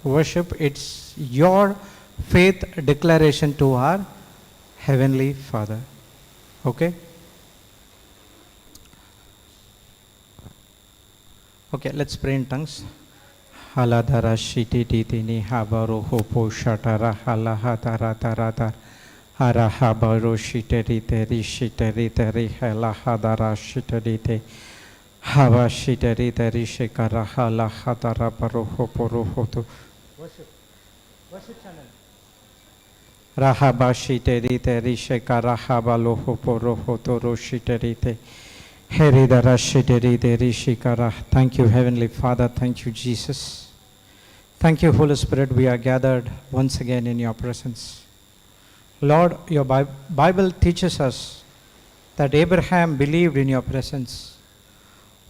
worship. It's your faith declaration to our Heavenly Father. Okay? Okay, let's pray in tongues. Haladara shiti titini habaru hopo shatara halahatara taratar harahabaro shiteri teri shiteri teri halahadara shiteri te hava shiteri teri shikara halahatara baru hopo rohoto. Worship channel. Rahaba shiteri teri shikara habalo hopo rohoto roshiteri te. Thank you, Heavenly Father. Thank you, Jesus. Thank you, Holy Spirit. We are gathered once again in your presence. Lord, your Bible teaches us that Abraham believed in your presence.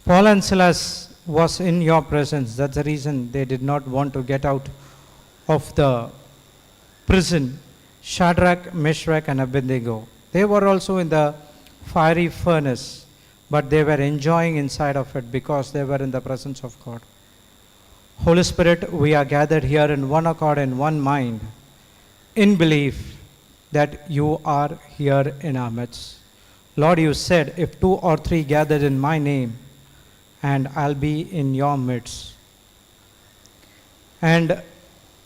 Paul and Silas was in your presence. That's the reason they did not want to get out of the prison. Shadrach, Meshach, and Abednego. They were also in the fiery furnace, but they were enjoying inside of it because they were in the presence of God. Holy Spirit, we are gathered here in one accord and one mind, in belief that you are here in our midst. Lord, you said, if 2 or 3 gathered in my name, and I'll be in your midst. And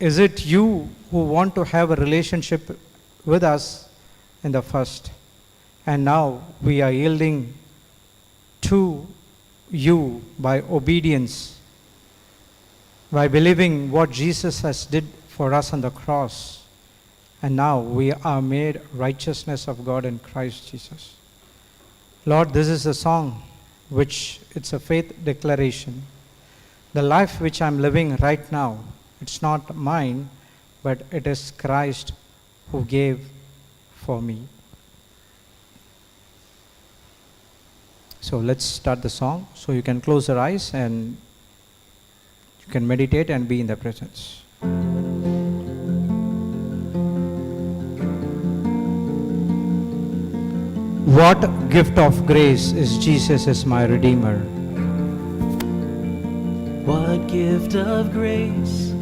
is it you who want to have a relationship with us in the first? And now we are yielding to you by obedience, by believing what Jesus has did for us on the cross. And now we are made righteousness of God in Christ Jesus. Lord, this is a song which it's a faith declaration. The life which I'm living right now, it's not mine, but it is Christ who gave for me. So let's start the song. So you can close your eyes and you can meditate and be in the presence. What gift of grace is Jesus is my Redeemer? What gift of grace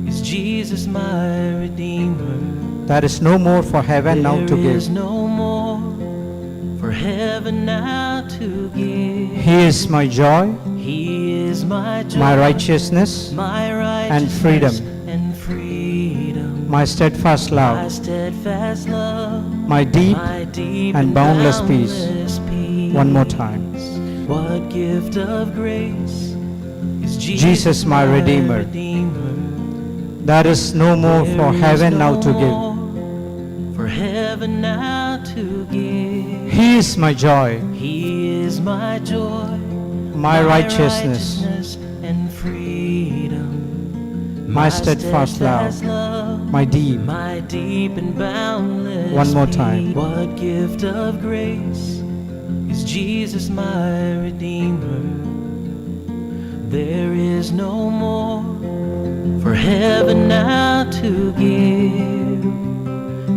is Jesus my Redeemer? There is no more for heaven now to give. There is no more for heaven now to give. He is my joy, He is my joy, my righteousness, my and freedom, my steadfast my love, steadfast love, my deep and boundless peace. peace. One more time. What gift of grace is Jesus my Redeemer. There is no more for heaven now to give. For heaven now to give. He is my joy, He is my joy, my righteousness, and freedom, my steadfast love, my deep. and boundless One more time. peace. What gift of grace is Jesus my Redeemer? There is no more for heaven now to give.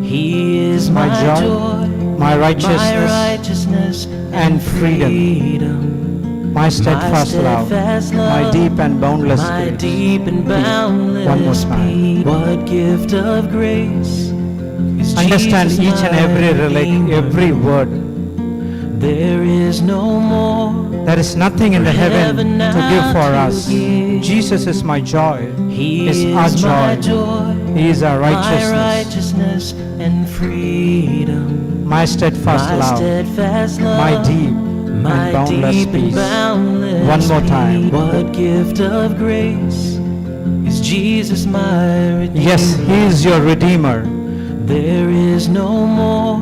He is My joy, my righteousness, and freedom, my steadfast love, my deep and boundless peace. One more time. What gift of grace is Understand Jesus each and my every word. There is no more. There is nothing in the heaven to give for us. Jesus is my joy. He is our my joy. He is our my righteousness, and freedom, my steadfast love, my deep and boundless peace. One more time. What gift of grace is Jesus my Redeemer? Yes, He is your Redeemer. There is no more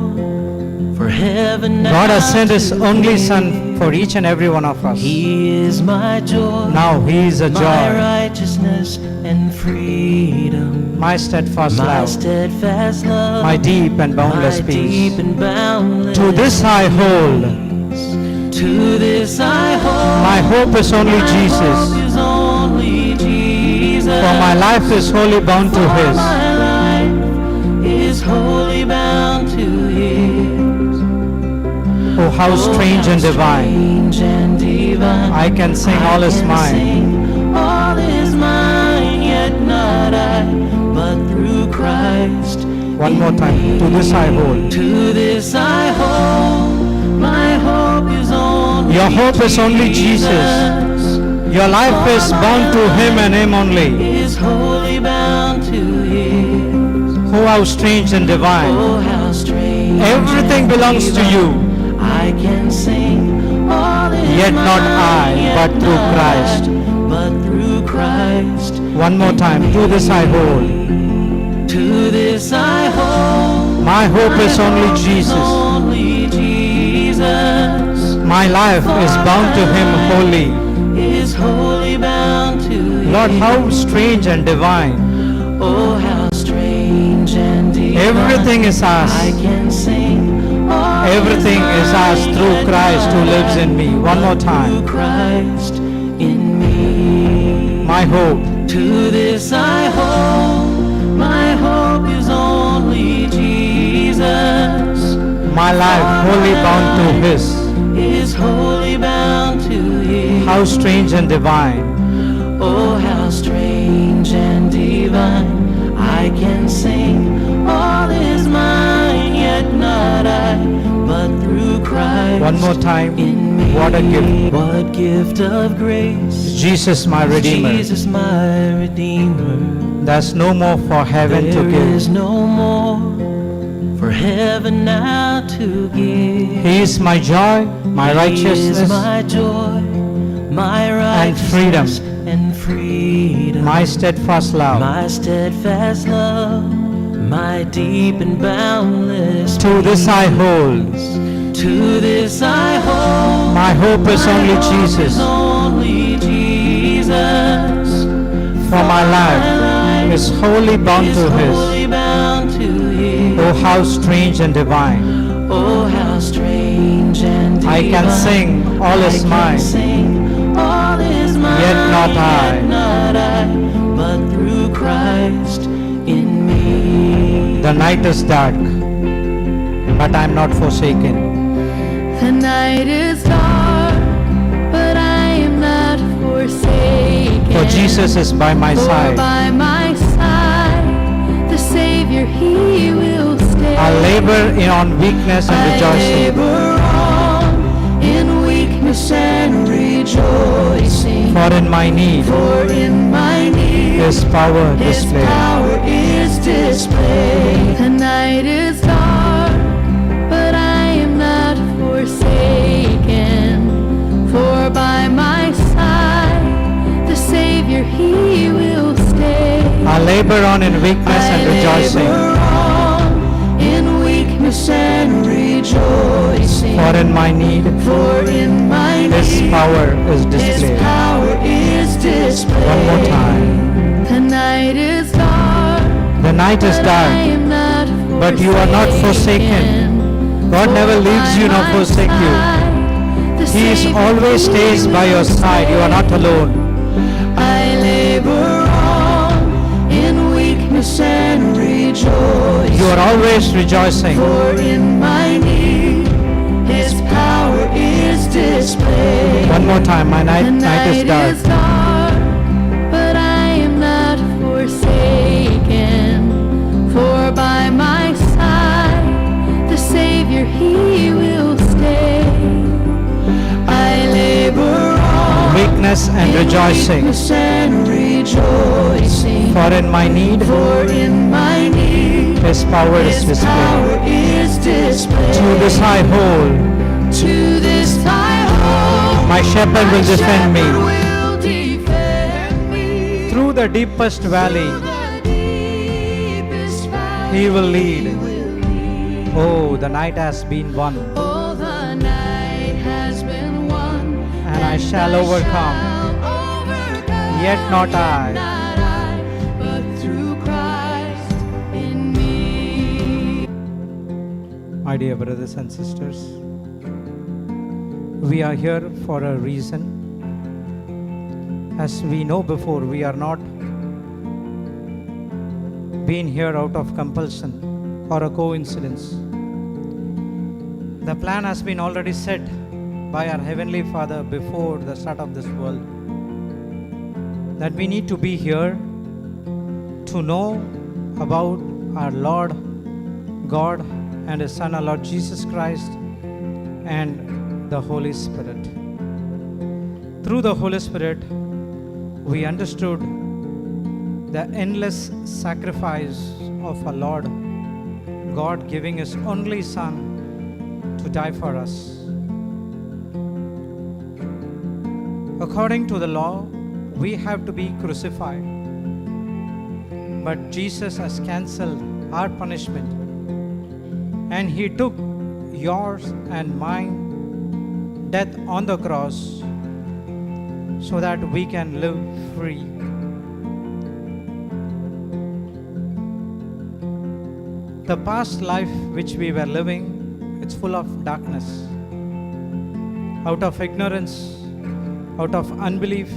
for heaven now. God has sent His to only give. Son for each and every one of us. He is my joy. Now He is a my joy, righteousness and freedom, my steadfast my love, steadfast love, my deep and boundless my peace. deep and boundless To this I hold. To this I hold. My hope is only My Jesus. hope is only Jesus. For my life is wholly bound to For His. my life is wholly bound to His. Oh, how strange and divine. Strange and divine. I can sing all is can mine. sing all is mine, yet not not I, but through Christ. One more time. To this I hold. To this I hold, my hope is only Your hope is only Jesus. Your life is bound to Him and Him only. Is wholly bound to His. Oh, how strange and divine. Oh, how strange. Everything belongs to you. I can sing all is Yet not I, mine, but yet through not Christ. I, but through Christ. One more time. To this I hold. To this I hold. My hope is only hope is Jesus. only Jesus. My life is bound to Him wholly. Is wholly bound to Lord, Him. how strange and divine. Oh, how strange and divine. Everything is ours. I can sing. All Everything is ours mine, through yet Christ who not lives I, in me. One more through time. Christ in me. My hope. To this I hold. My hope is only Jesus. My life wholly bound to His. Is wholly bound to His. How strange and divine. Oh, how strange and divine. I can sing. All is mine, yet not I, but through Christ. One more time. In me. What a gift. What gift of grace. Jesus, my Redeemer. Jesus, my Redeemer. There's no more for heaven to There give. is no more for heaven now to give. He is my joy, my He righteousness, is my joy, my righteousness and freedom. my steadfast love. My steadfast love, my deep and boundless To this I peace. hold. To this I hold. My hope is My only hope Jesus. is only Jesus. For my life is wholly bound Is to His. wholly bound to His. Oh, how strange and divine. Oh, how strange and divine. I can sing, all is I mine. can sing, all is mine. Yet not I. Yet not I, but through Christ in me. The night is dark, but I'm not forsaken. The night is dark, but I am not forsaken. For Jesus is by my For side. by my side, the Savior, He will stay. I labor on weakness and I rejoicing. labor on in weakness and rejoicing. For in my need, For in my need, His power His displayed. power is displayed. The night is dark, but I am not forsaken. For by my side, the Savior, He will stay. I labor on in weakness and rejoicing. labor on in weakness and rejoicing. For in my need, For in my need, His power is His displayed. power is displayed. One more time. The night is dark, The night is but I dark, am not but you are not forsaken. God never leaves you nor forsake you. He is always stays by your side. You are not alone. I labor on in weakness and rejoice. You are always rejoicing. For in my need, His power is displayed. One more time. My The night is dark. dark, but I am not forsaken. For by my side, the Savior, He will stay. I labor on Weakness and rejoicing. weakness and rejoicing. For in my need, For in my need, His power is His displayed. power is displayed. To this I hold. To this I hold. My shepherd will My defend me. shepherd will defend me. Through the deepest valley, Through the deepest valley, He will lead. He will lead. Oh, the night has been won, Oh, the night has been won, and I shall overcome. overcome. Yet not I. Not I, but through Christ in me. My dear brothers and sisters, we are here for a reason. As we know before, we are not being here out of compulsion or a coincidence. The plan has been already set by our Heavenly Father before the start of this world, that we need to be here to know about our Lord God and His Son, our Lord Jesus Christ, and the Holy Spirit. Through the Holy Spirit, we understood the endless sacrifice of our Lord God giving His only Son to die for us. According to the law, we have to be crucified. But Jesus has cancelled our punishment, and He took yours and mine death on the cross so that we can live free. The past life which we were living, it's full of darkness. Out of ignorance, out of unbelief,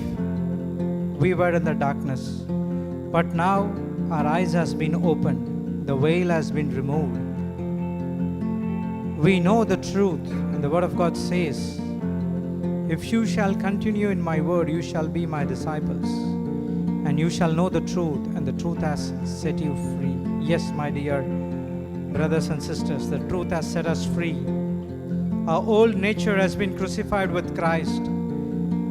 we were in the darkness. But now our eyes has been opened, the veil has been removed. We know the truth, and the Word of God says, if you shall continue in my word, you shall be my disciples, and you shall know the truth, and the truth has set you free. Yes, my dear brothers and sisters, the truth has set us free. Our old nature has been crucified with Christ.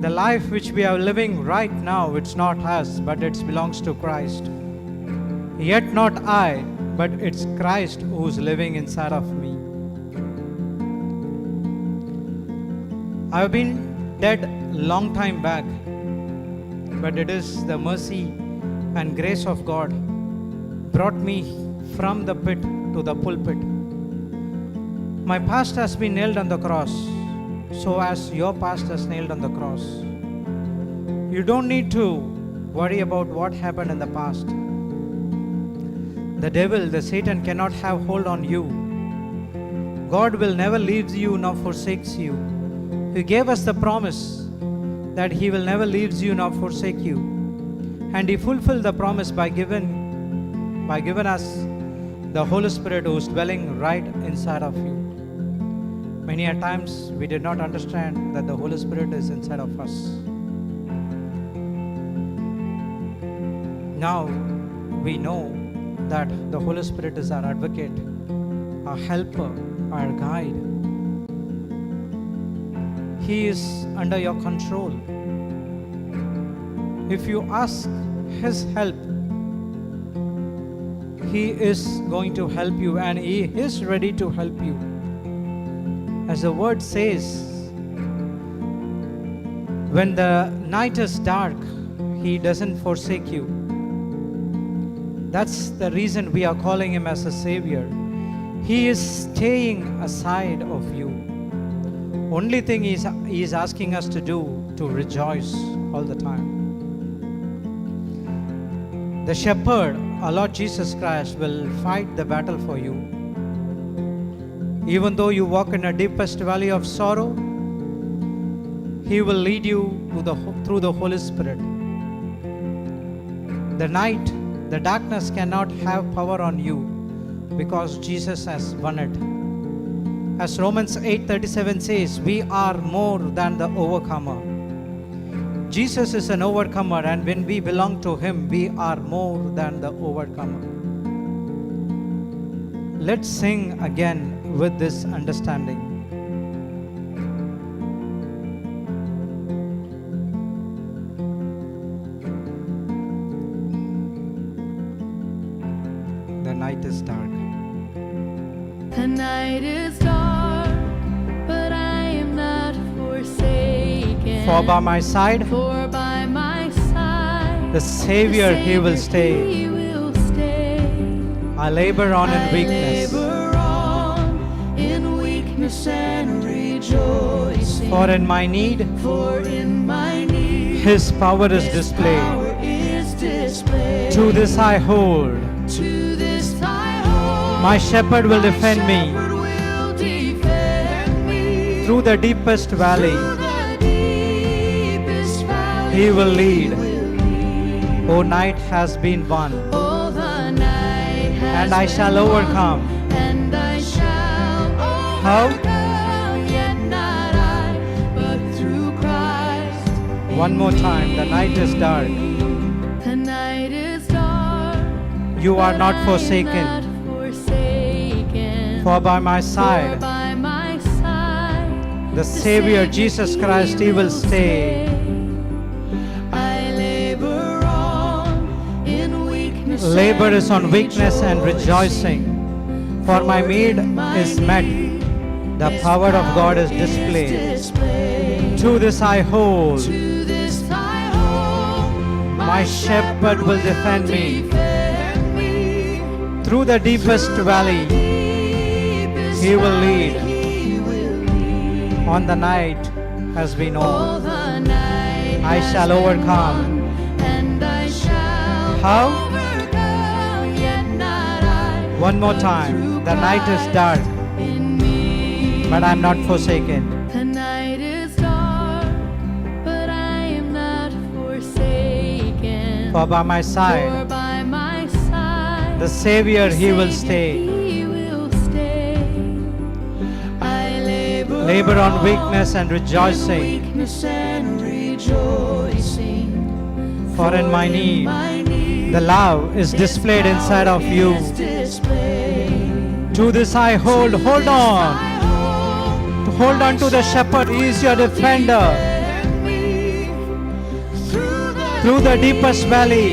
The life which we are living right now, it's not us, but it belongs to Christ. Yet not I, but it's Christ who's living inside of me. I've been dead long time back, but it is the mercy and grace of God brought me from the pit to the pulpit. My past has been nailed on the cross, so as your past is nailed on the cross. You don't need to worry about what happened in the past. The devil, the Satan cannot have hold on you. God will never leave you nor forsakes you. He gave us the promise that He will never leave you nor forsake you. And He fulfilled the promise by giving us the Holy Spirit who is dwelling right inside of you. Many a times we did not understand that the Holy Spirit is inside of us. Now we know that the Holy Spirit is our advocate, our helper, our guide. He is under your control. If you ask His help, He is going to help you, and He is ready to help you. As the word says, when the night is dark, He doesn't forsake you. That's the reason we are calling Him as a Savior. He is staying aside of you. Only thing He is asking us to do, to rejoice all the time. The shepherd, our Lord Jesus Christ, will fight the battle for you. Even though you walk in the deepest valley of sorrow, He will lead you through the Holy Spirit. The night, the darkness cannot have power on you because Jesus has won it. As Romans 8:37 says, we are more than the overcomer. Jesus is an overcomer, and when we belong to Him, we are more than the overcomer. Let's sing again with this understanding. The night is dark. The night is dark, but I am not forsaken. For by my side, For by my side, the Savior, He will stay. He will stay. I labor on in I weakness, labor on in weakness and rejoicing. for in my need, For in my need, His power is His displayed. power is displayed. To this I hold. To this I hold. My shepherd will My defend me shepherd will defend me. through the deepest valley. Through the deepest valley, He will lead. He will lead. O night has been won, Oh, the night has and I been shall won, overcome. and I shall How? overcome. Yet not I, but through Christ. One more time. The night is dark. The night is dark, You are not forsaken. For by my side, the Savior Jesus Christ, He will stay. I labor on in weakness. Labor is on weakness and rejoicing. For my need is met. The power of God is displayed. To this I hold. My shepherd will defend me. Through the deepest valley, He will lead. On the night has been old. I shall overcome. How? One more time. The night is dark, but I'm not forsaken. The night is dark, but I am not forsaken. For by my side, For by my side, the Savior, He will stay. He will stay. I Labor on weakness and rejoicing. weakness and rejoicing. For in my need, the love is displayed inside of you. To this I hold. Hold on. Hold on to the shepherd. He is your defender. Through the deepest valley,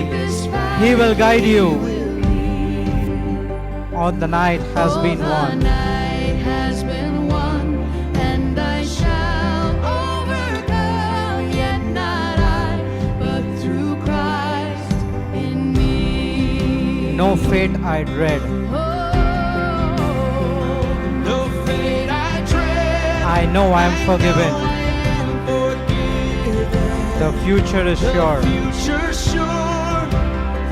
He will guide you. On the night has been won. And I shall overcome, yet not I, but through Christ in me. No fate I dread. No fate I dread. I know I am forgiven. The future is sure.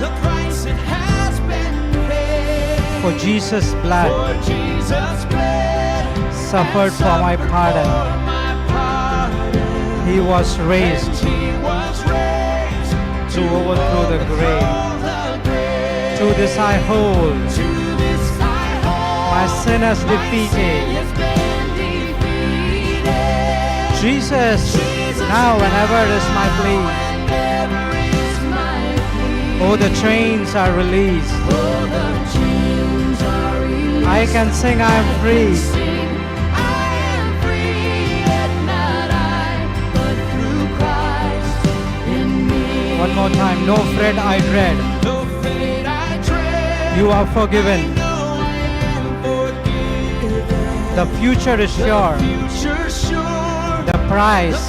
The price it has been paid. For Jesus' blood For Jesus' blood suffered for my pardon. He was raised He was raised to overthrow the grave. To this I hold. To this I hold. My sin is defeated. It's been defeated. Jesus, now and ever is my plea. Whenever is my plea. Oh, the chains are released. Oh, the chains are released. I can sing, I am free. Sing, I am free, yet not I, but through Christ in me. One more time. No fret I dread. No fate I dread. You are forgiven. No, I am forgiven. The future is sure. Future sure. The price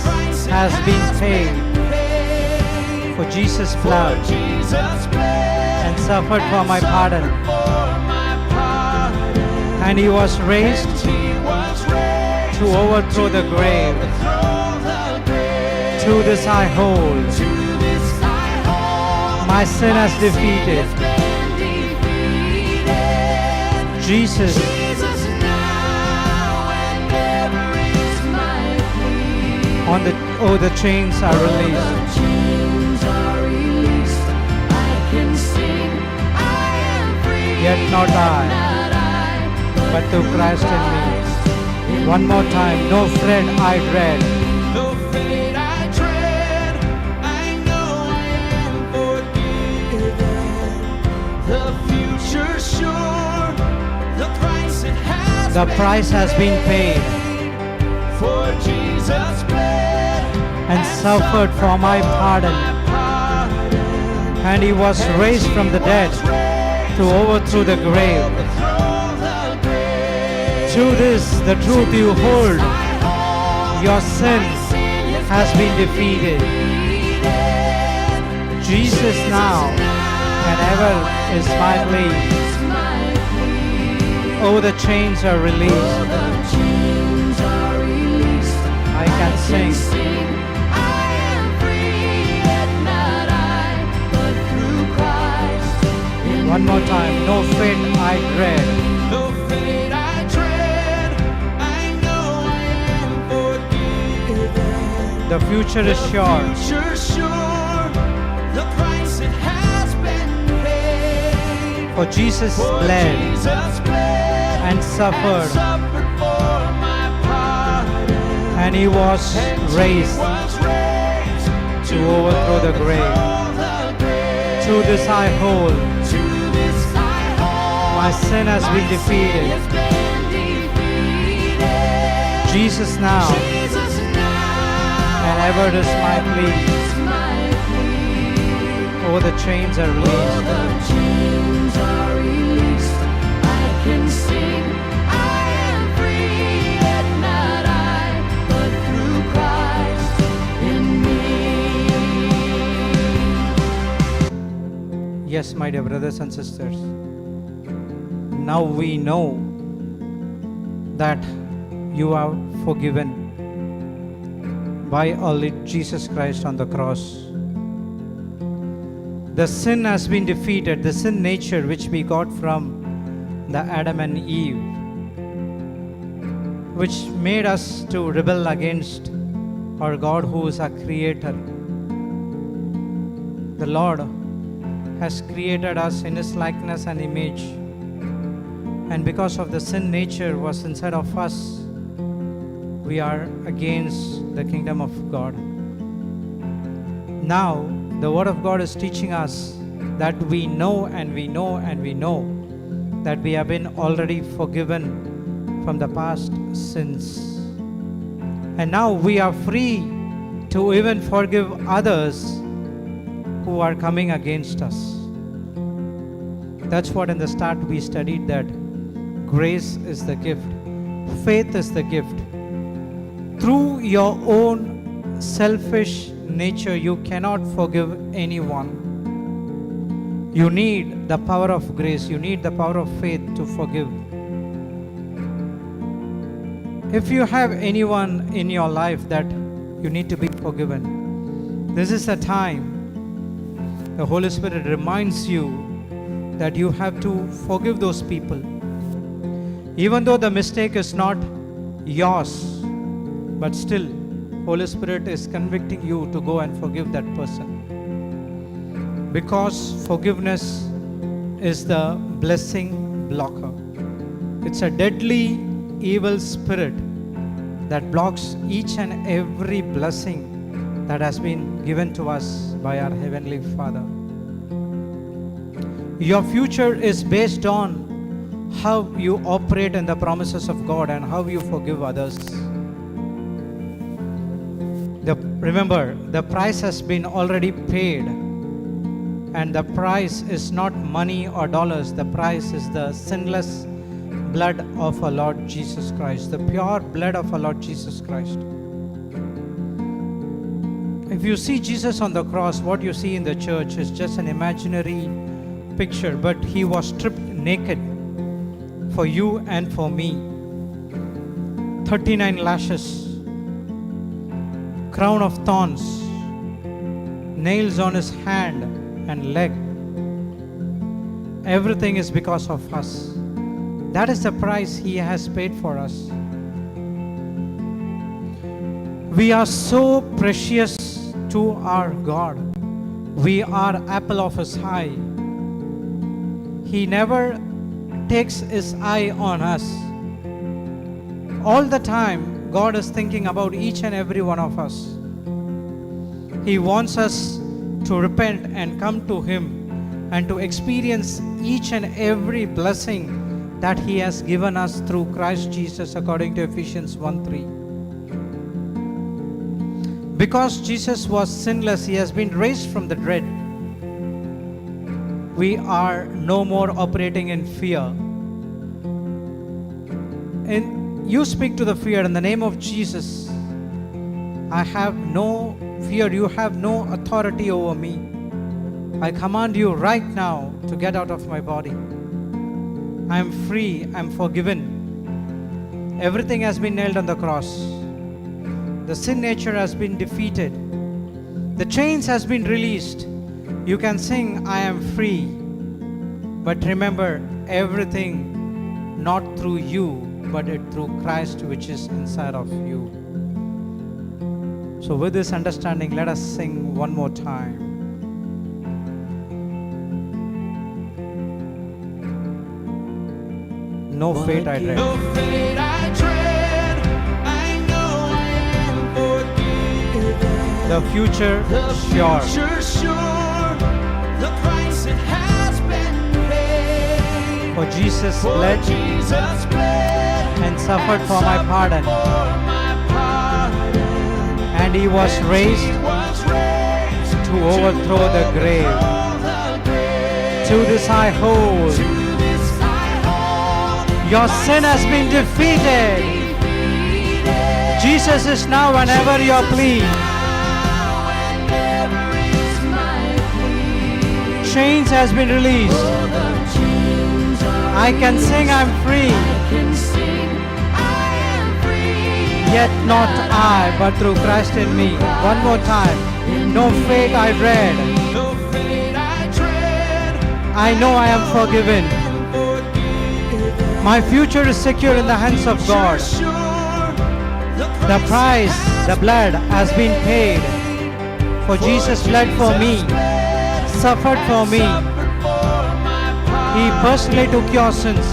has been paid paid. for Jesus' blood Jesus' blood and suffered for my pardon. for my pardon. And He was raised He was raised to overthrow the grave. overthrow the grave. To this I hold. To this I hold. My sin is defeated. It's been defeated. Jesus, Jesus now and ever is my plea. on the the chains are released. The chains are released. I can sing. I am free. Yet not I, not I, but through Christ in me. One more time. No fret I dread. No fate I dread. I know I am forgiven. The future sure. The price it has The price has been paid for Jesus' blood and suffered for my pardon. And He was raised from the dead to overthrow the grave. To this, the truth you hold. Your sin has been defeated. Jesus now and ever is my plea. Oh, the chains are released. I can sing. One more time. No fate I dread. No fate I dread. I know I am forgiven. The future is sure. Future sure. The price it has been paid. For Jesus bled Jesus bled and suffered, suffered for my pardon. and He was raised Was raised to overthrow the grave. the grave. To this I hold. To this My sin has been defeated. Has been defeated. Jesus now Jesus now. and ever is my plea. Is my plea. Oh, the chains are Oh, released. the chains are released. I can sing. I am free, yet not I, but through Christ in me. Yes, my dear brothers and sisters. Now we know that you are forgiven by our Lord Jesus Christ on the cross. The sin has been defeated, the sin nature which we got from the Adam and Eve, which made us to rebel against our God who is our creator. The Lord has created us in His likeness and image, and because of the sin nature was inside of us, we are against the kingdom of God. Now the word of God is teaching us that we know and we know and we know that we have been already forgiven from the past sins, and now we are free to even forgive others who are coming against us. That's what in the start we studied, that grace is the gift, faith is the gift. Through your own selfish nature, you cannot forgive anyone. You need the power of grace, you need the power of faith to forgive. If you have anyone in your life that you need to be forgiven, this is the time the Holy Spirit reminds you that you have to forgive those people. Even though the mistake is not yours, but still Holy Spirit is convicting you to go and forgive that person. Because forgiveness is the blessing blocker. It's a deadly evil spirit that blocks each and every blessing that has been given to us by our Heavenly Father. Your future is based on how you operate in the promises of God and how you forgive others. Remember, the price has been already paid, and the price is not money or dollars. The price is the sinless blood of our Lord Jesus Christ, the pure blood of our Lord Jesus Christ. If you see Jesus on the cross, what you see in the church is just an imaginary picture, but He was stripped naked for you and for me. 39 lashes, crown of thorns, nails on His hand and leg. Everything is because of us. That is the price He has paid for us. We are so precious to our God. We are apple of His eye. He never takes His eye on us. All the time God is thinking about each and every one of us. He wants us to repent and come to Him and to experience each and every blessing that He has given us through Christ Jesus, according to Ephesians 1:3. Because Jesus was sinless, He has been raised from the dead. We are no more operating in fear. And you speak to the fear in the name of Jesus. I have no fear. You have no authority over me. I command you right now to get out of my body. I am free. I am forgiven. Everything has been nailed on the cross. The sin nature has been defeated. The chains has been released. You can sing, I am free. But remember, everything not through you, but through Christ which is inside of you. So with this understanding, let us sing one more time. No fate I dread. No fate I dread. I know I am forgiven. The future The sure. future sure. The price it has been paid. For Jesus bled and suffered for my pardon. And he was raised to overthrow the grave. To this I hold. Your sin has been defeated. Jesus is now whenever your plea. Chains has been released. I can sing I'm free. Yet not I, but through Christ in me. One more time. No fate I dread. I know I am forgiven. My future is secure in the hands of God. The price, the blood has been paid. For Jesus bled for me, suffered for me. He personally took your sins.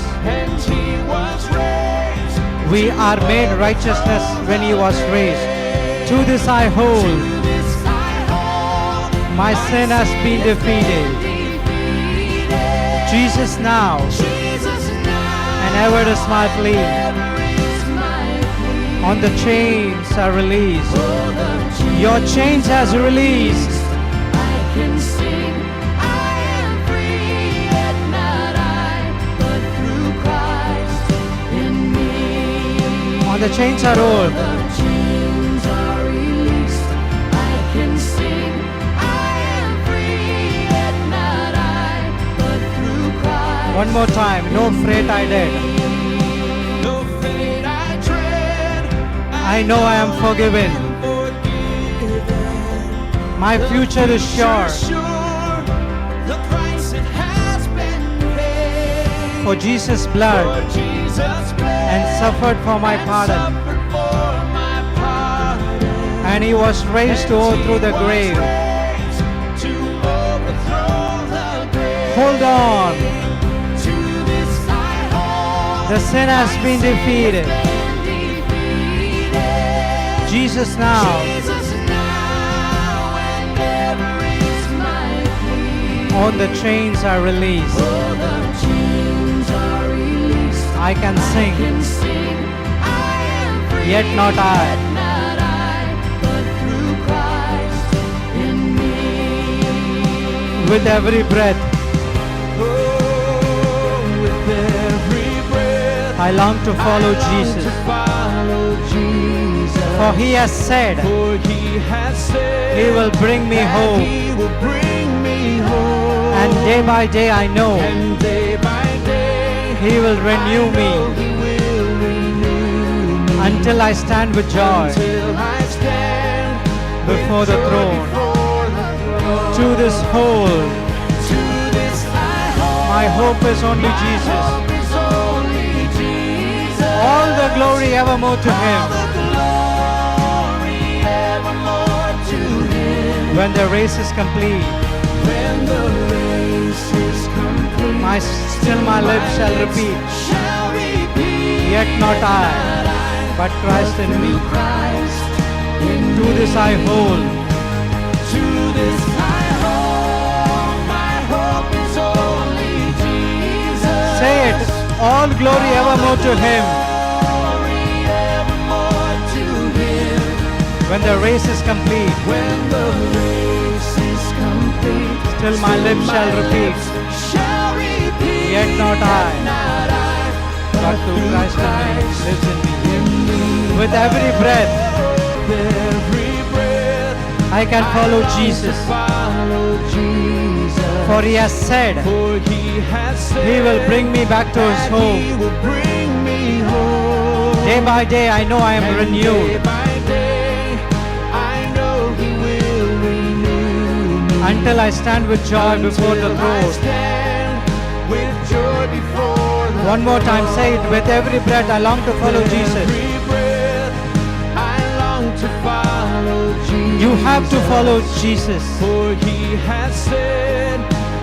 We are made righteousness when he was raised. To this I hold. My sin has been defeated. Jesus now, and ever is my plea. On the chains are released. Your chains has released. On the chains are rolled. One more time. No freight I did. I know I am forgiven. My future is sure. For Jesus' blood and suffered for my pardon. And he was raised to overthrow the grave. Hold on. The sin has been defeated. Jesus now. All the chains are released. I can sing. Yet not I. With every breath, I long to follow Jesus. For he has said, he will bring me home. And day by day I know, he will renew me until I stand with joy before the throne. To this hold, my hope is only Jesus. All the glory evermore to him. When the race is complete, still my lips shall repeat, yet not I, but Christ in me. To this I hold. My hope is only Jesus. Say it, all glory evermore to him. When the race is complete, still my lips shall repeat, yet not I, but through Christ in me lives in me. With every breath, I can follow Jesus. For he has said, he will bring me back to his home. Day by day I know I am renewed. Until I stand with joy before the throne. One more time, say it. With every breath I long to follow Jesus. You have to follow Jesus. For he has said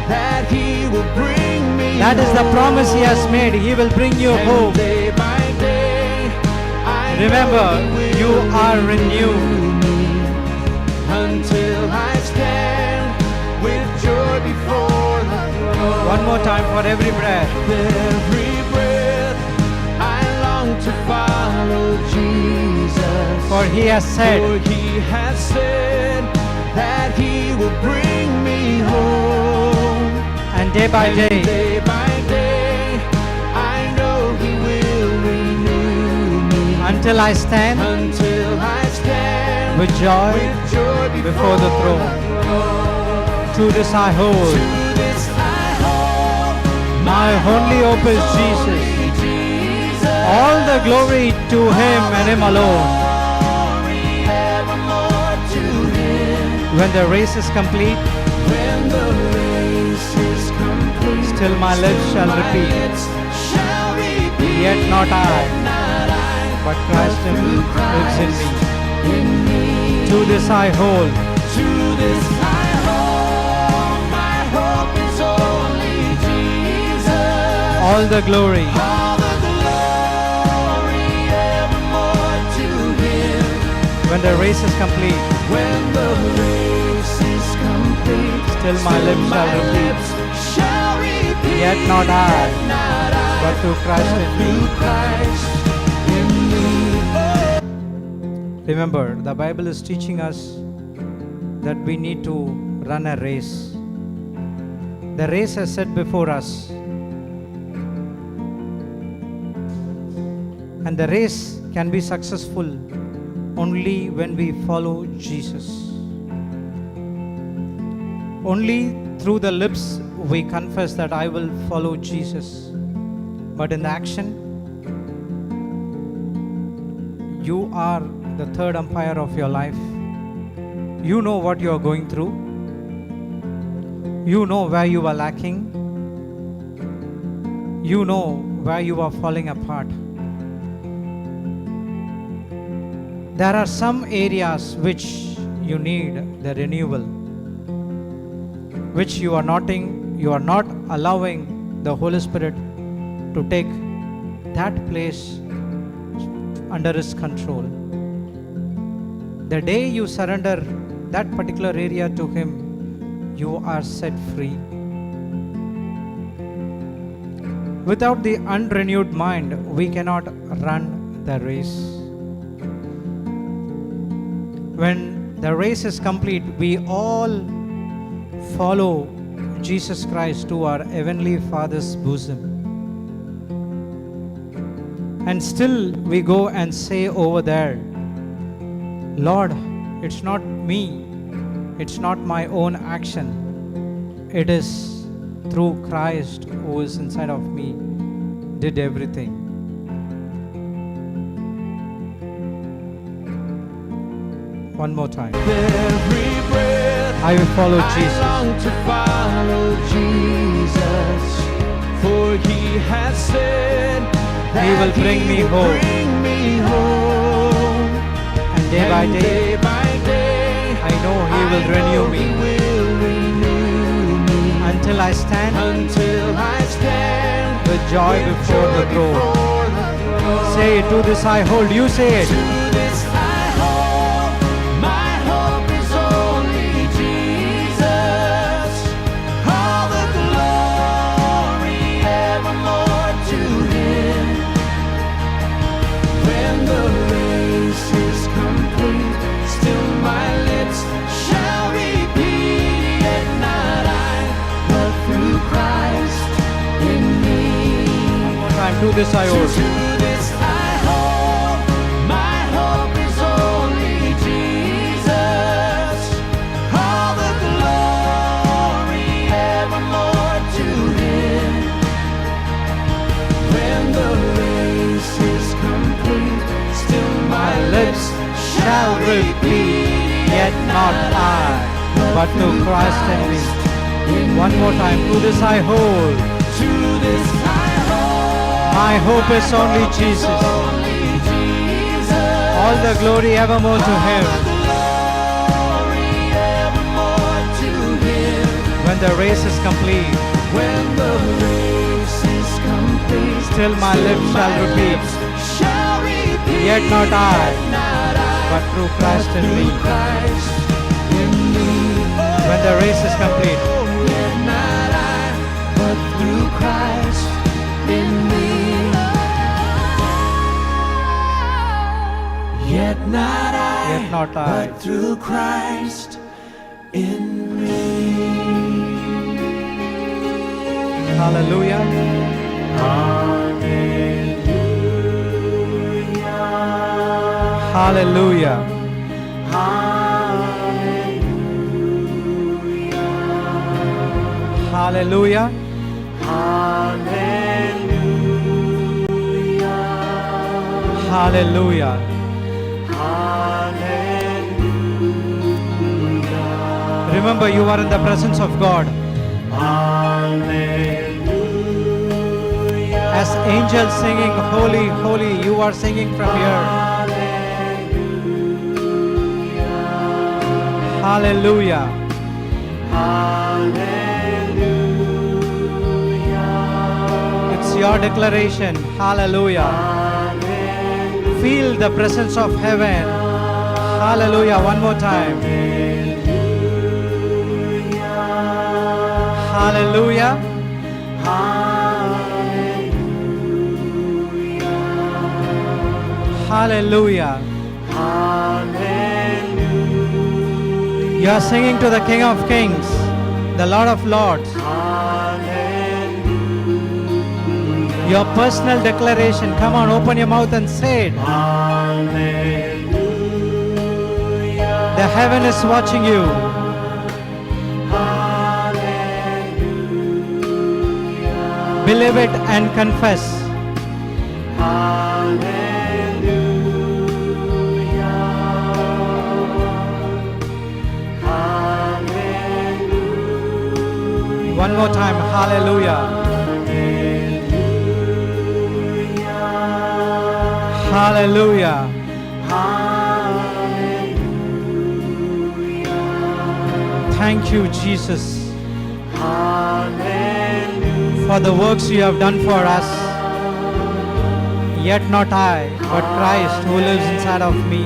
that he will bring me. That is the promise he has made. He will bring you home. Day by day, Remember, you are renewed. Until I stand with joy before the throne. One more time for every breath. Every breath I long to follow Jesus. For he has said, For he has said that he will bring me home. and day by And day, day by day, I know he will renew me. until I stand Until I stand with joy with joy before the throne. To this I hold. To this I hold. My only hope is Jesus. Only Jesus. All the glory to him and him alone. Glory evermore to him. When the race is complete, When the race is complete, still my lips shall my repeat, lips shall repeat, yet not I, not I, but Christ in through lives in me. Christ in me. To this I hold. To this I hold, my hope is only Jesus. All the glory, All the glory evermore to him. when the race is complete, When the race is complete, still my lips shall repeat, shall repeat, yet not I, not I, but through Christ in me. through Christ in me. Remember, the Bible is teaching us that we need to run a race. The race is set before us. And the race can be successful only when we follow Jesus. Only through the lips we confess that I will follow Jesus. But in the action, you are the third umpire of your life. You know what you are going through. You know where you are lacking. You know where you are falling apart. There are some areas which you need the renewal, which you are not allowing the Holy Spirit to take that place under His control. The day you surrender that particular area to Him, you are set free. Without the unrenewed mind, we cannot run the race. When the race is complete, we all follow Jesus Christ to our Heavenly Father's bosom. And still we go and say over there, Lord, it's not me, it's not my own action, it is through Christ who is inside of me, did everything. One more time. Every breath I will follow I Jesus. long to follow Jesus, for he has said that He will bring me home. bring me home. And day by And day, day by day, I know He will renew He me will renew me until I stand until I stand with joy with before the joy throne. before the throne. Say, to this I hold. You say it. To this I hold, my hope is only Jesus. All the glory evermore to him. When the race is complete, still my lips shall repeat, yet not I, but through Christ in me. One more time. To this I To hold. this I hold, my hope is only Jesus. All the glory evermore to him. When the race is complete, still my lips shall repeat, yet not I, but through Christ in me. One more time. To this I hold. To this I hold, My hope is only Jesus. only Jesus. All the glory evermore to Him. Glory evermore to him. When the race is complete, When the race is complete, still my lips shall repeat, shall repeat, yet not I, not I, but through Christ in me. through Christ in me. When the race is complete, Yet not I, but not I, Yet not I. but through Christ in me. Hallelujah. Hallelujah. Hallelujah. Hallelujah. Remember, you are in the presence of God. As angels singing, holy, holy, you are singing from here. Hallelujah. It's your declaration. Hallelujah. Feel the presence of heaven. Hallelujah. One more time. Hallelujah. Hallelujah. You are singing to the King of Kings, the Lord of Lords. Your personal declaration. Come on, open your mouth and say it. The heaven is watching you. Believe it and confess. One more time, hallelujah. Hallelujah. Thank you, Jesus, for the works you have done for us. Yet not I, but Christ who lives inside of me.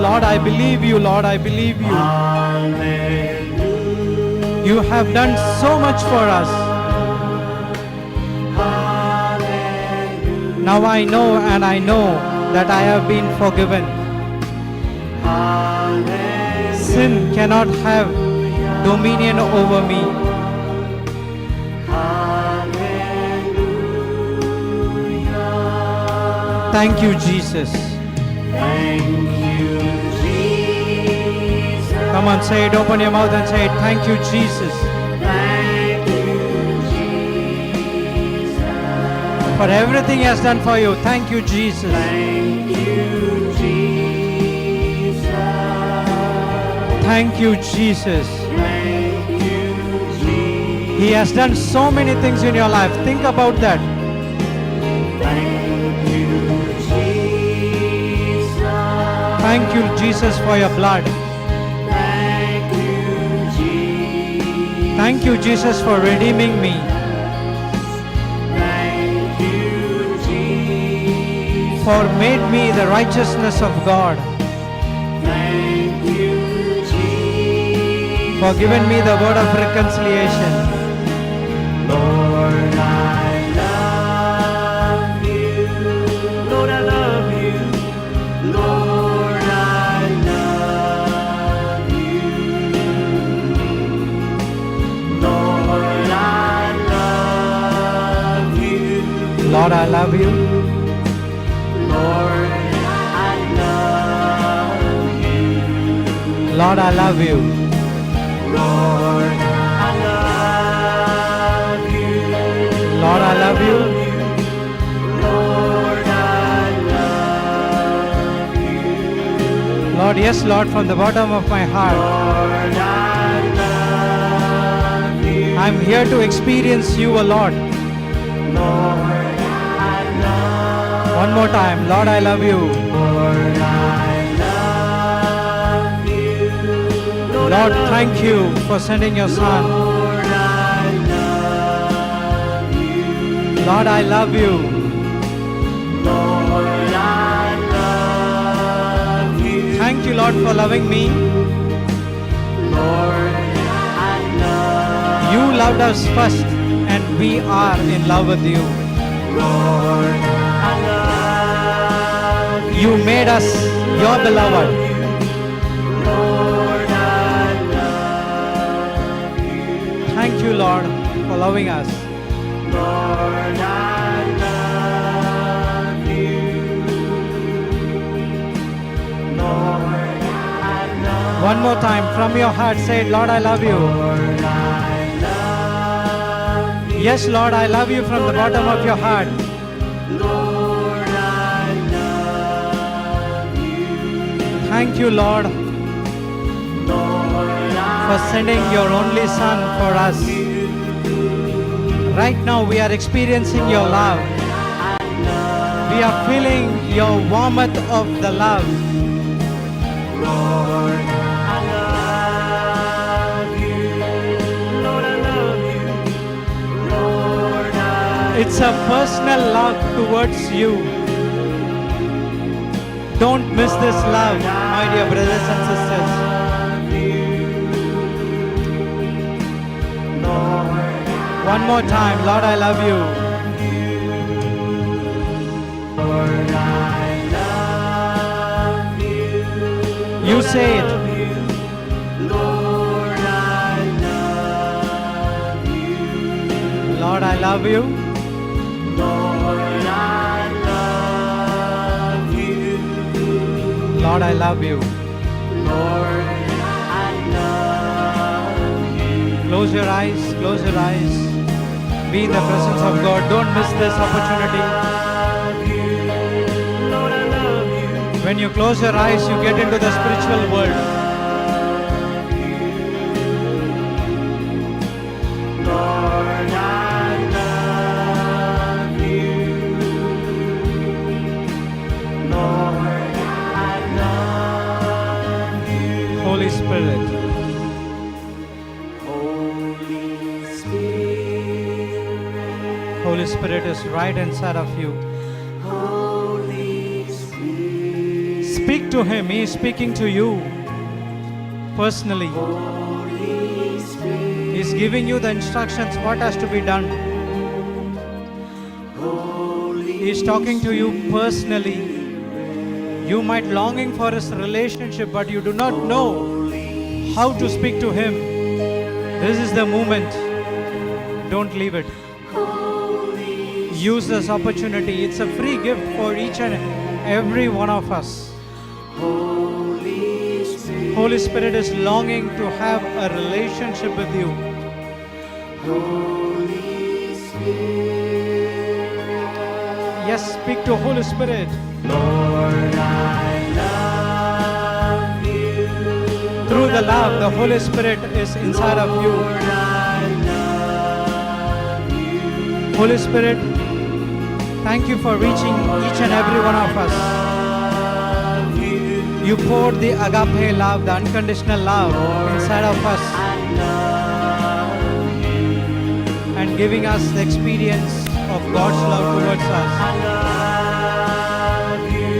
Lord, I believe you. Lord, I believe you. You have done so much for us. Now I know and I know that I have been forgiven. Sin cannot have dominion over me. Thank you, Jesus. Come on, say it. Open your mouth and say it. Thank you, Jesus. For everything He has done for you. Thank you, Jesus. Thank you, Jesus. He has done so many things in your life. Think about that. Thank you, Jesus, for your blood. Thank you, Jesus, for redeeming me. For made me the righteousness of God. For giving me the word of reconciliation. Lord, I love you. Lord, I love you. Lord, I love you. Lord, I love you. Lord, I love you. Lord, I love you. Lord, I love you. Lord, I love you. Lord, I love you. Lord, I love you. Lord, yes, Lord, from the bottom of my heart, Lord, I love you. I'm here to experience you, O Lord. Lord, I love One more time. Lord, I love you. Lord, I love you. Lord, thank you for sending your Son. Lord, I love you. Lord, I love you. Lord, I love you. Thank you, Lord, for loving me. Lord, I love You loved us first, and we are in love with you. Lord, I love You made us your beloved. Lord, I love you. Thank you, Lord, for loving us. Lord, I love you. Lord, I love One more time from your heart, say it, Lord, I love you. Lord, I love you. Yes, Lord, I love you from the bottom of your heart. Lord, I love you. Thank you, Lord, Lord, for sending your only Son for us. Right now, we are experiencing your love. We are feeling your warmth of the love. Lord, I love you. Lord, I love you. Lord, I It's a personal love towards you. Don't miss this love, my dear brothers and sisters. love you. Lord, One more time, Lord, I love you. Lord, I love you. You say it. Lord, I love you. Lord, I love you. Lord, I love you. Lord, I love you. Lord, I love you. Close your eyes, close your eyes. Be in the presence of God. Don't miss this opportunity. Lord, I love you. When you close your eyes, you get into the spiritual world. Lord, I love you. Lord, I love you. Holy Spirit, Holy Spirit, Holy Spirit is right inside of you. Holy Spirit, Speak to Him. He is speaking to you personally. Holy Spirit, He is giving you the instructions what has to be done. He is talking to you personally. You might longing for His relationship, but you do not know how to speak to Him. This is the moment. Don't leave it. Use this opportunity. It's a free gift for each and every one of us. Holy Spirit is longing to have a relationship with you. Yes, speak to Holy Spirit. Lord, I love you. Through the love, the Holy Spirit is inside of you. Lord, I love you. Holy Spirit, thank you for reaching each and every one of us. Love you. You poured the agape love, the unconditional love inside of us Love you. and giving us the experience of God's love towards I us. love you.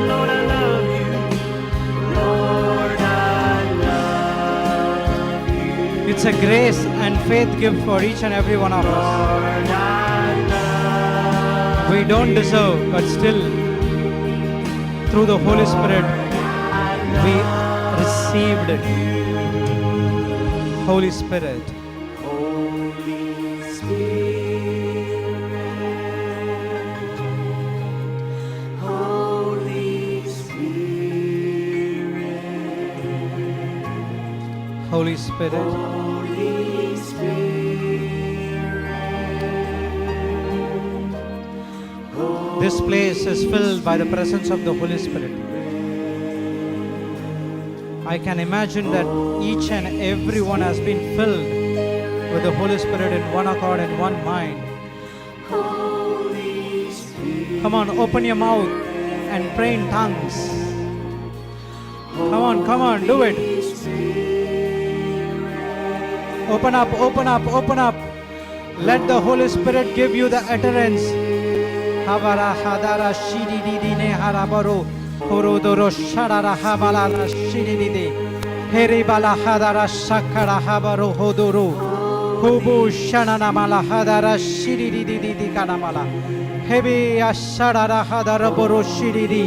Lord, I love you. Lord, I love you. It's a grace and faith gift for each and every one of us. Lord, I love We don't deserve, but still, through the Holy Spirit, we received it. Holy Spirit, Holy Spirit. Holy Spirit. Holy Spirit, Holy Spirit. this place is filled by the presence of the Holy Spirit. I can imagine that each and every one has been filled with the Holy Spirit in one accord and one mind. Holy Spirit. Come on, open your mouth and pray in tongues. Come on, do it. Open up, open up, open up. Let the Holy Spirit give you the utterance. Havara hadara shididine harabaro horodoro sharara habalara shididide heribala hadara shakara habaro hodoro hubu shanana mala hadara shidididi kanamala Hebe ashara hadara boroshiri.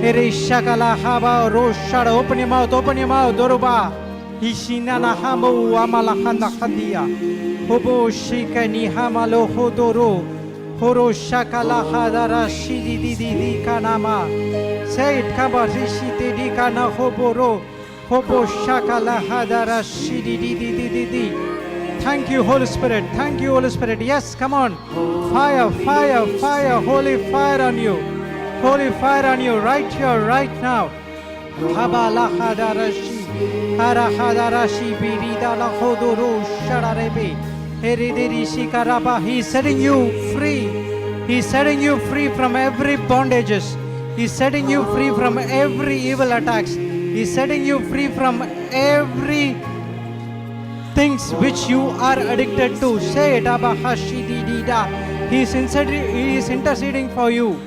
Ere shakala haba roshara. Open your mouth, Doruba. Ishinana hamo amalahana hadia. Hobo shikani hamalo hodoro. Horo shakala hadara shidi di kanama. Say it, kaba rishite di kana hoboro. Hobo shakala hadara shidi di. Thank you, Holy Spirit. Thank you, Holy Spirit. Yes, come on. Fire, fire, fire. Holy fire on you. Holy fire on you right here, right now. Habala hadarashi. Hara hadarashi birida la hodoro shadarebe. Heridiri shikaraba. He's setting you free. He's setting you free from every bondages. He's setting you free from every evil attacks. He's setting you free from every things which you are addicted to. Say it, Abba Hashidida. He is interceding for you.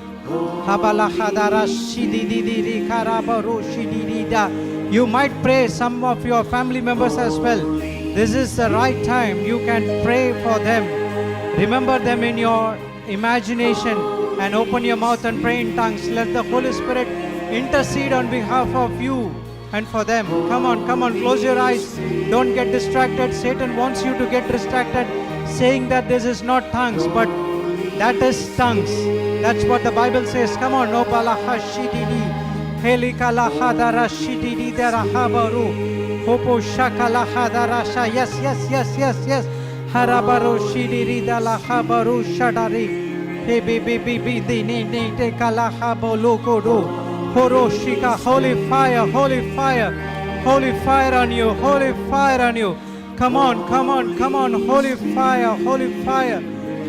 You might pray some of your family members as well. This is the right time. You can pray for them. Remember them in your imagination and open your mouth and pray in tongues. Let the Holy Spirit intercede on behalf of you and for them. Come on, close your eyes. Don't get distracted. Satan wants you to get distracted, saying that this is not tongues, but that is tongues. That's what the Bible says. Come on, no balaha shididi, helikala hadara shididi darahabaru, hopo shakala hadarasha. Yes. Harabaro shidiri dalahabaru shadari, hebibibi dini te kalahabo lokodo. Horoshika, holy fire on you, holy fire on you. Come on, holy fire.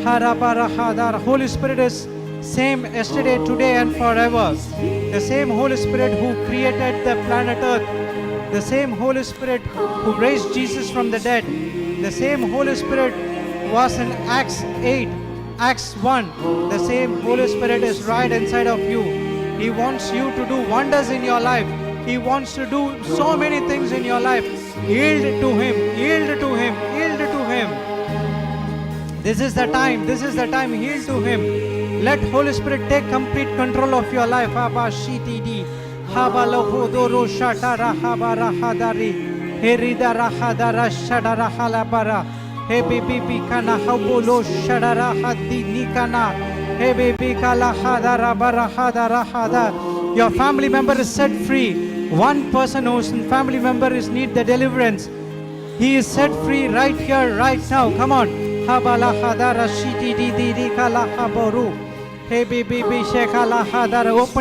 Harabara hadar. Holy Spirit is same yesterday, today and forever. The same Holy Spirit who created the planet Earth. The same Holy Spirit who raised Jesus from the dead. The same Holy Spirit was in Acts 8, Acts 1. The same Holy Spirit is right inside of you. He wants you to do wonders in your life. He wants to do so many things in your life. Yield to Him. This is the time. Yield to Him. Let Holy Spirit take complete control of your life. Abba shitidi. Habalohodoro shatara habara hadari. Heridara hadara shadara halabara. Hebibi kana habolo shadara hadi nikana. Your family member is set free. One person whose family member is need the deliverance. He is set free right here, right now. Come on. Open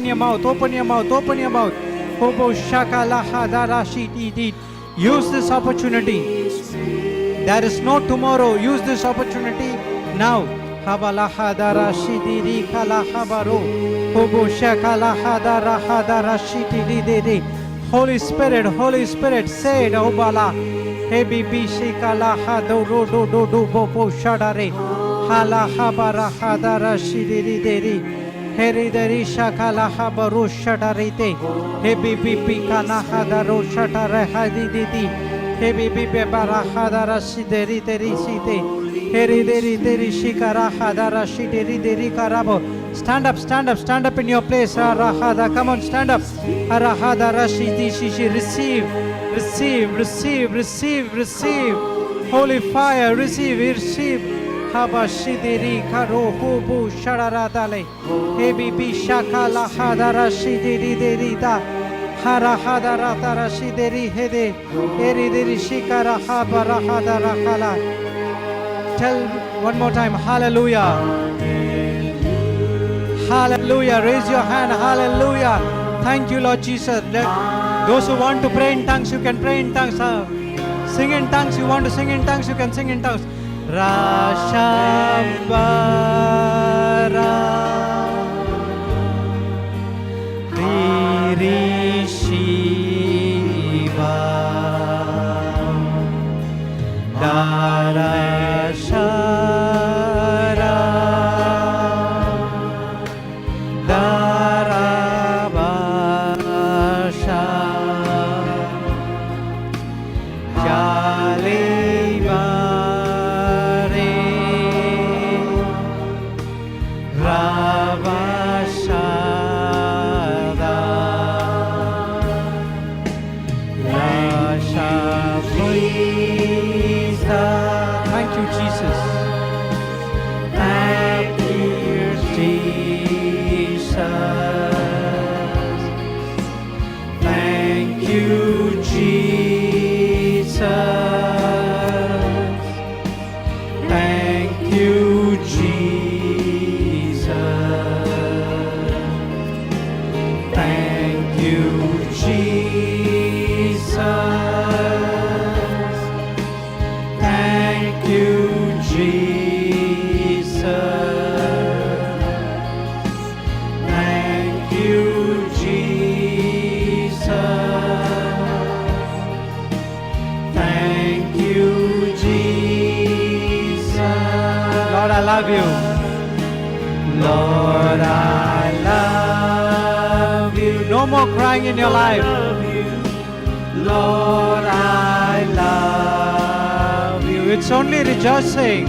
your mouth. Use this opportunity. There is no tomorrow. Use this opportunity now. Habala hadara shidiri kala habaru. Hobo shakala hadara hadara shidiri. Holy Spirit, say it, Obala. Hebi shikala hadoro do bobo shadare. Hala habara hadara shidiri deri. Heridari shakala habaru shadarite. Hebi kana hadaro shatare hadididi. Hebi bara hadara shideri deri site. Stand up in your place. Come on, stand up. Receive. Holy fire, receive. Habashidiri karo hubu shararadale. Hebi shakala hadara shidiri derida. Hara hadara tara shidiri hede. Eridiri shikara habara hadara kala. Tell one more time, hallelujah. Raise your hand, hallelujah. Thank you, Lord Jesus. Those who want to pray in tongues, you can pray in tongues. Sing in tongues, you want to sing in tongues, you can sing in tongues. Rashambara Riri Shiva Darashara Darabasha Jalibare Ra Jesus. Thank you, Jesus. Thank you, Jesus. Thank you, Jesus. Thank you, Jesus. Thank you, Jesus. Thank you, Jesus. Thank you, Jesus. Lord, I love you. Lord, I love you. No more crying in your life. Lord, I love you. It's only rejoicing.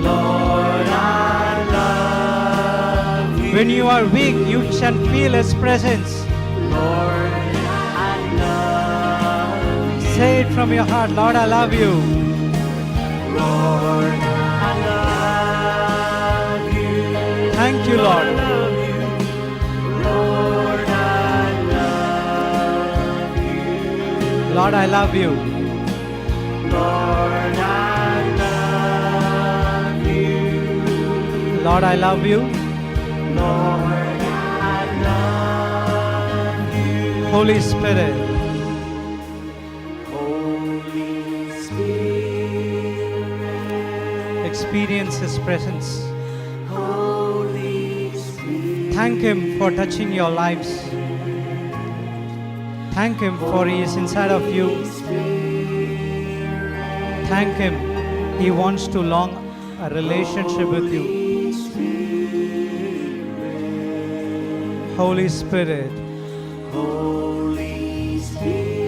Lord, I love you. When you are weak, you can feel His presence. Lord, I love you. Say it from your heart. Lord, I love you. Lord, I love you. Thank you, Lord. Lord, I love you. Lord, I love you. Lord, I love you. Lord, I love you. Holy Spirit. Holy Spirit. Experience His presence. Holy Spirit. Thank Him for touching your lives. Thank Him for He is inside of you. Thank Him. He wants to long a relationship with you. Holy Spirit. Holy Spirit.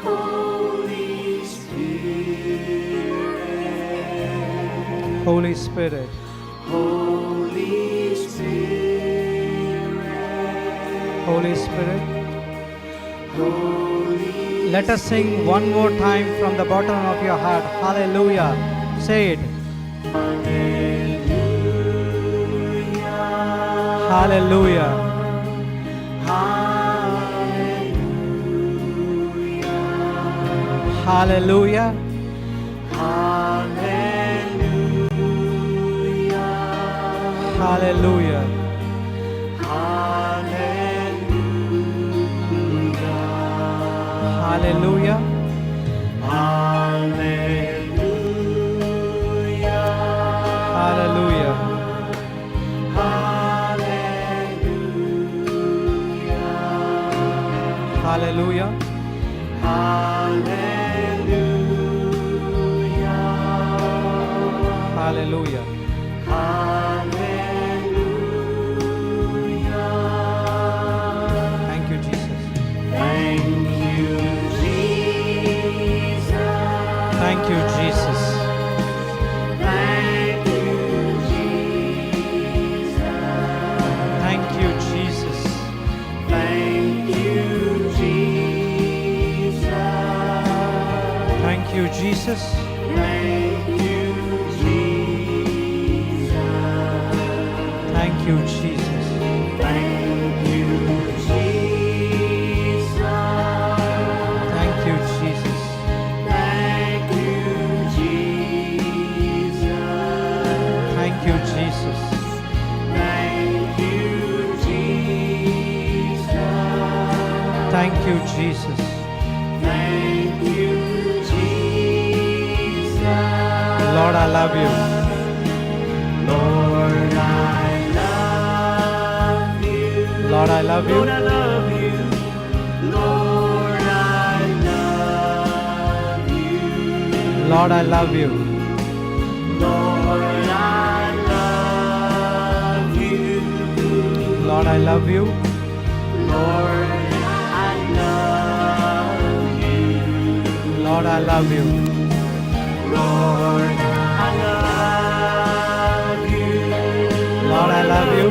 Holy Spirit. Holy Spirit. Holy Spirit. Let us sing one more time from the bottom of your heart. Hallelujah. Say it. Hallelujah. Hallelujah. Hallelujah. Hallelujah. Hallelujah. Hallelujah. Hallelujah. Thank you, Jesus. Thank you, Jesus. Thank you, Jesus. Thank you, Jesus. Thank you, Jesus. Thank you, Jesus. Thank you, Jesus. Thank you, Jesus. Thank you, Jesus. Thank you, Jesus. Thank you, Jesus. Thank you, Jesus. Thank you, Jesus. Thank you, Jesus. Thank you, Jesus. Lord, I love you. Lord, I love you. Lord, I love you. Lord, I love you. Lord, I love you. Lord, I love you. Lord, I love you. Lord, I love you. Lord, I love you. Lord, I love you. Lord, I love you. Lord, I love you.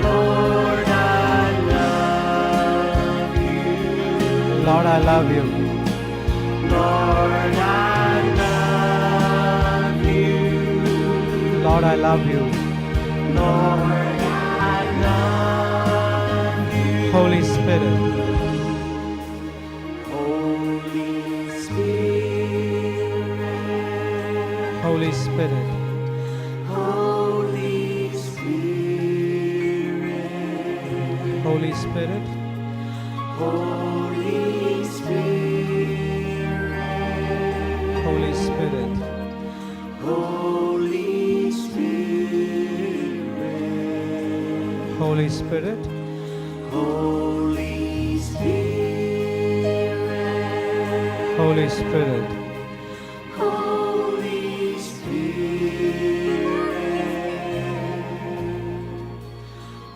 Lord, I love you. Lord, I I love you. Lord, I love you. Lord, I love you. Lord, I love you. Holy Spirit, Holy Spirit, Holy Spirit, Holy Spirit, Holy Spirit, Holy Spirit, Holy Spirit, Holy Spirit, Holy Spirit, Holy Spirit, Holy Spirit, Holy Spirit,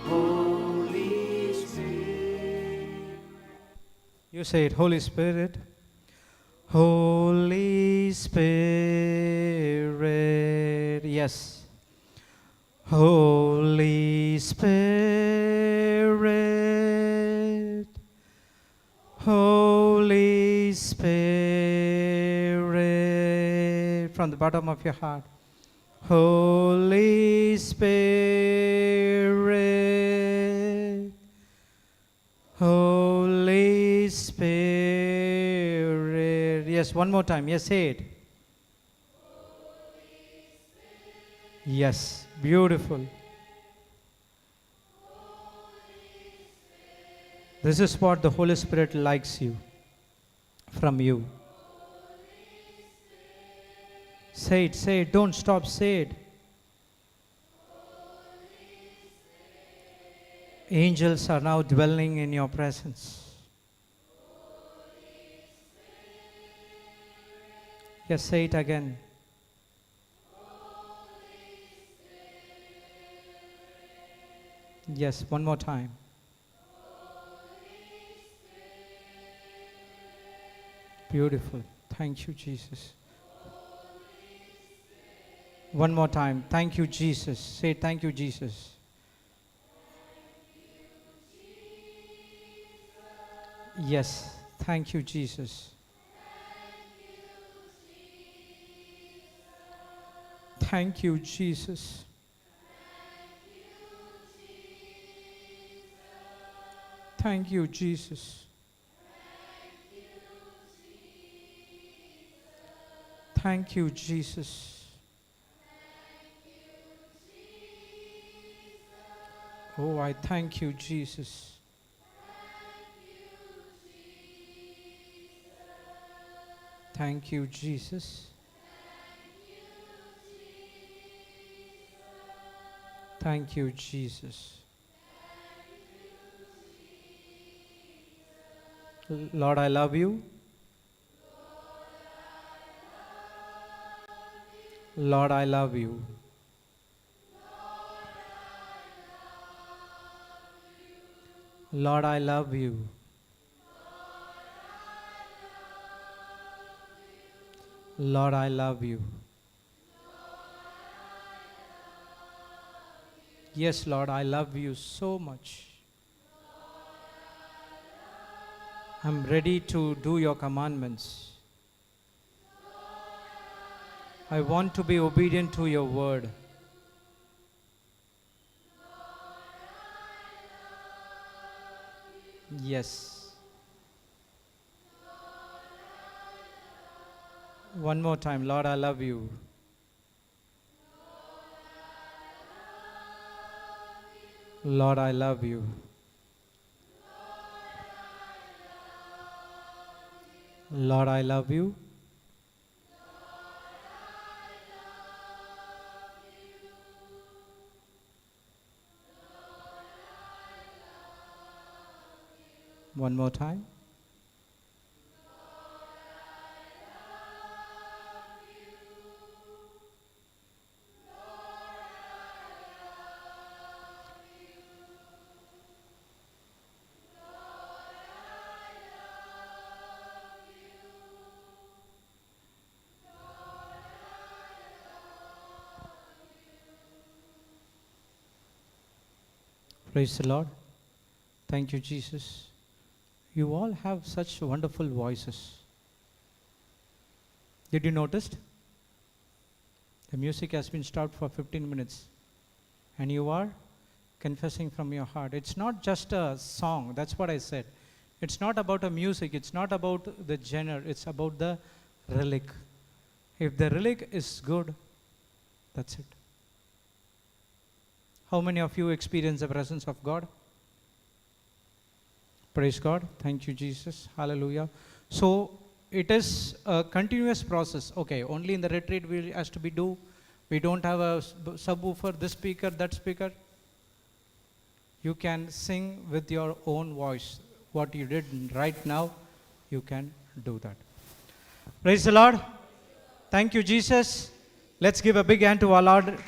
Holy Spirit. You say it, Holy Spirit. Holy Spirit, yes. Holy Spirit, Holy Spirit, from the bottom of your heart. Holy Spirit, Holy Spirit. Yes, one more time. Yes, say it. Yes, beautiful. This is what the Holy Spirit likes you from you. Say it, don't stop, say it. Angels are now dwelling in your presence. Yes, say it again. Yes, one more time. Beautiful. Thank you, Jesus. One more time. Thank you, Jesus. Say thank you, Jesus. Yes, thank you, Jesus. Thank you, Jesus. Thank you, Jesus. Thank you, Jesus. Oh, I thank you, Jesus. Thank you, Jesus. Thank you, Jesus. Lord, I love you. Lord, I love you. Lord, I love you. Lord, I love you. Yes, Lord, I love you so much. I'm ready to do your commandments. I want to be obedient to your word. Yes. One more time. Lord, I love you. Lord, I love you. Lord, I love you. One more time. Praise the Lord. Thank you, Jesus. You all have such wonderful voices. Did you notice? The music has been stopped for 15 minutes and you are confessing from your heart. It's not just a song, that's what I said. It's not about a music, it's not about the genre, it's about the relic. If the relic is good, that's it. How many of you experience the presence of God? Praise God. Thank you, Jesus. Hallelujah. So it is a continuous process. Okay, only in the retreat we has to be do. We don't have a subwoofer, this speaker, that speaker. You can sing with your own voice. What you did right now, you can do that. Praise the Lord. Thank you, Jesus. Let's give a big hand to our Lord.